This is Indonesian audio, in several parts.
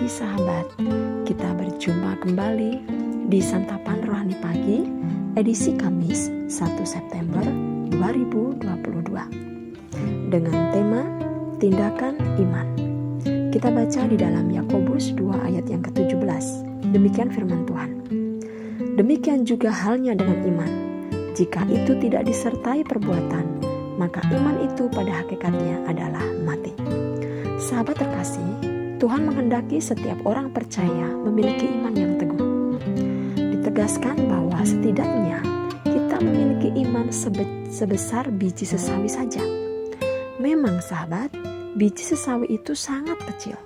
pagi sahabat, kita berjumpa kembali di Santapan Rohani Pagi, edisi Kamis 1 September 2022. Dengan tema Tindakan Iman. Kita baca di dalam Yakobus 2 ayat yang ke-17. Demikian firman Tuhan. Demikian juga halnya dengan iman. Jika itu tidak disertai perbuatan, maka iman itu pada hakikatnya adalah mati. Sahabat terkasih, Tuhan menghendaki setiap orang percaya memiliki iman yang teguh. Ditegaskan bahwa setidaknya kita memiliki iman sebesar biji sesawi saja. Memang sahabat, biji sesawi itu sangat kecil.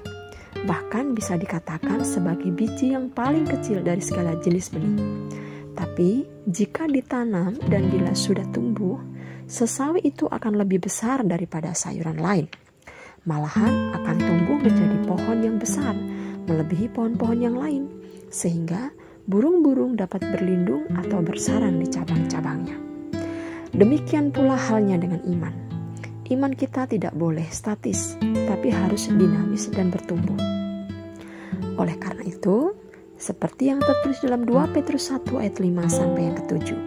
Bahkan bisa dikatakan sebagai biji yang paling kecil dari segala jenis benih. Tapi jika ditanam dan bila sudah tumbuh, sesawi itu akan lebih besar daripada sayuran lain. Malahan akan tumbuh menjadi pohon yang besar, melebihi pohon-pohon yang lain, sehingga burung-burung dapat berlindung atau bersarang di cabang-cabangnya. Demikian pula halnya dengan iman. Iman kita tidak boleh statis, tapi harus dinamis dan bertumbuh. Oleh karena itu, seperti yang tertulis dalam 2 Petrus 1 ayat 5 sampai yang ke-7,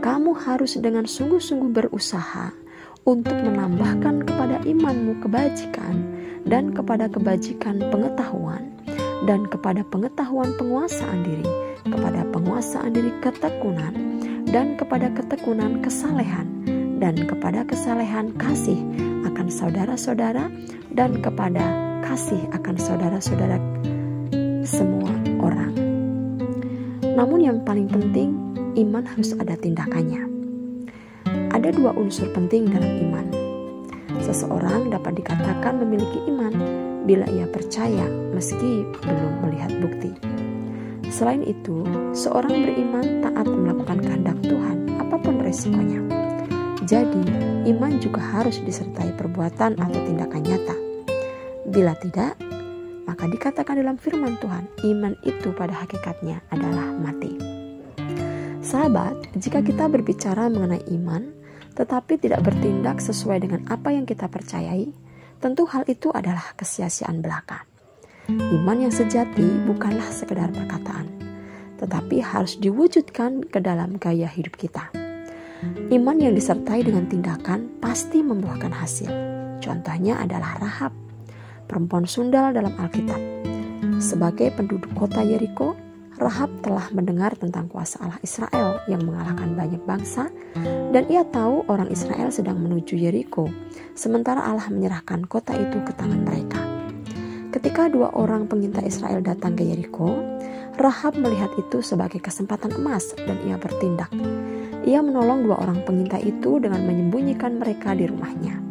kamu harus dengan sungguh-sungguh berusaha untuk menambahkan kepada imanmu kebajikan, dan kepada kebajikan pengetahuan, dan kepada pengetahuan penguasaan diri, kepada penguasaan diri ketekunan, dan kepada ketekunan kesalehan, dan kepada kesalehan kasih akan saudara-saudara, dan kepada kasih akan saudara-saudara semua orang. Namun yang paling penting, iman harus ada tindakannya. Ada 2 unsur penting dalam iman. Seseorang dapat dikatakan memiliki iman bila ia percaya meski belum melihat bukti. Selain itu, seorang beriman taat melakukan kehendak Tuhan apapun resikonya. Jadi, iman juga harus disertai perbuatan atau tindakan nyata. Bila tidak, maka dikatakan dalam firman Tuhan, iman itu pada hakikatnya adalah mati. Sahabat, jika kita berbicara mengenai iman, tetapi tidak bertindak sesuai dengan apa yang kita percayai, tentu hal itu adalah kesia-siaan belaka. Iman yang sejati bukanlah sekedar perkataan, tetapi harus diwujudkan ke dalam gaya hidup kita. Iman yang disertai dengan tindakan pasti membuahkan hasil. Contohnya adalah Rahab, perempuan sundal dalam Alkitab. Sebagai penduduk kota Yeriko, Rahab telah mendengar tentang kuasa Allah Israel yang mengalahkan banyak bangsa, dan ia tahu orang Israel sedang menuju Yeriko, sementara Allah menyerahkan kota itu ke tangan mereka. Ketika 2 orang pengintai Israel datang ke Yeriko, Rahab melihat itu sebagai kesempatan emas dan ia bertindak. Ia menolong 2 orang pengintai itu dengan menyembunyikan mereka di rumahnya.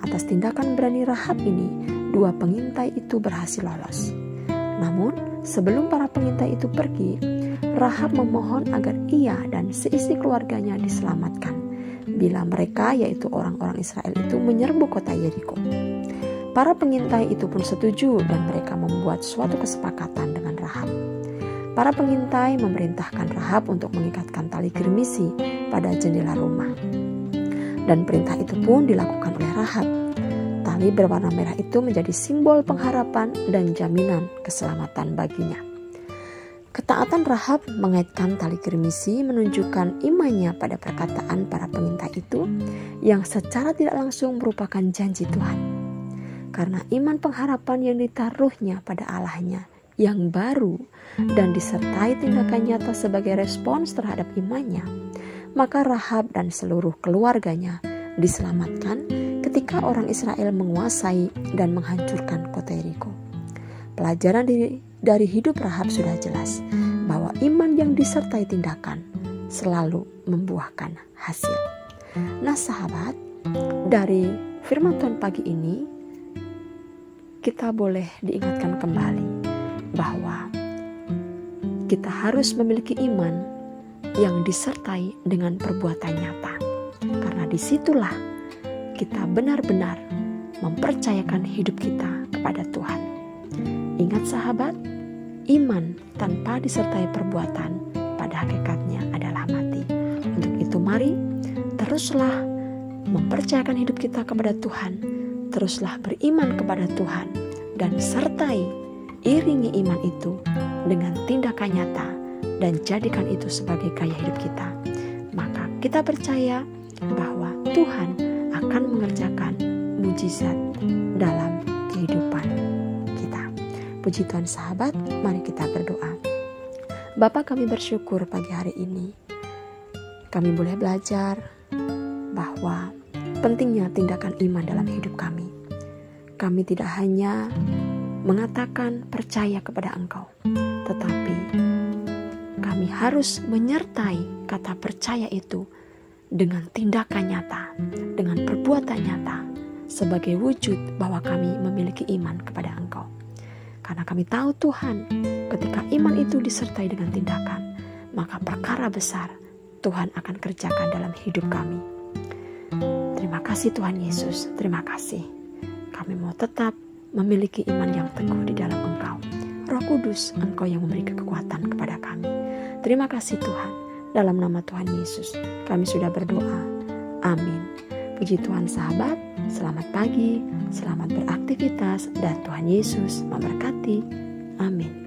Atas tindakan berani Rahab ini, 2 pengintai itu berhasil lolos. Namun, sebelum para pengintai itu pergi, Rahab memohon agar ia dan seisi keluarganya diselamatkan bila mereka, yaitu orang-orang Israel itu, menyerbu kota Yeriko. Para pengintai itu pun setuju dan mereka membuat suatu kesepakatan dengan Rahab. Para pengintai memerintahkan Rahab untuk mengikatkan tali gerimis pada jendela rumah. Dan perintah itu pun dilakukan oleh Rahab. Tali berwarna merah itu menjadi simbol pengharapan dan jaminan keselamatan baginya. Ketaatan Rahab mengaitkan tali gerimis menunjukkan imannya pada perkataan para pengintai itu yang secara tidak langsung merupakan janji Tuhan. Karena iman pengharapan yang ditaruhnya pada Allahnya yang baru dan disertai tindakan nyata sebagai respons terhadap imannya, maka Rahab dan seluruh keluarganya diselamatkan ketika orang Israel menguasai dan menghancurkan kota Yeriko. Pelajaran dari hidup Rahab sudah jelas bahwa iman yang disertai tindakan selalu membuahkan hasil. Nah sahabat, dari firman Tuhan pagi ini kita boleh diingatkan kembali bahwa kita harus memiliki iman yang disertai dengan perbuatan nyata. Karena disitulah kita benar-benar mempercayakan hidup kita kepada Tuhan. Ingat sahabat, iman tanpa disertai perbuatan pada hakikatnya adalah mati. Untuk itu mari teruslah mempercayakan hidup kita kepada Tuhan, teruslah beriman kepada Tuhan, dan sertai iringi iman itu dengan tindakan nyata dan jadikan itu sebagai gaya hidup kita. Maka kita percaya bahwa Tuhan akan mengerjakan mujizat dalam kehidupan kita. Puji Tuhan sahabat, mari kita berdoa. Bapa, kami bersyukur pagi hari ini kami boleh belajar bahwa pentingnya tindakan iman dalam hidup kami. Kami tidak hanya mengatakan percaya kepada Engkau, tetapi kami harus menyertai kata percaya itu dengan tindakan nyata, dengan perbuatan nyata, sebagai wujud bahwa kami memiliki iman kepada Engkau. Karena kami tahu Tuhan, ketika iman itu disertai dengan tindakan, maka perkara besar Tuhan akan kerjakan dalam hidup kami. Terima kasih Tuhan Yesus, terima kasih. Kami mau tetap memiliki iman yang teguh di dalam Engkau. Roh Kudus, Engkau yang memberi kekuatan kepada kami. Terima kasih Tuhan, dalam nama Tuhan Yesus kami sudah berdoa. Amin. Puji Tuhan sahabat, selamat pagi, selamat beraktivitas, dan Tuhan Yesus memberkati. Amin.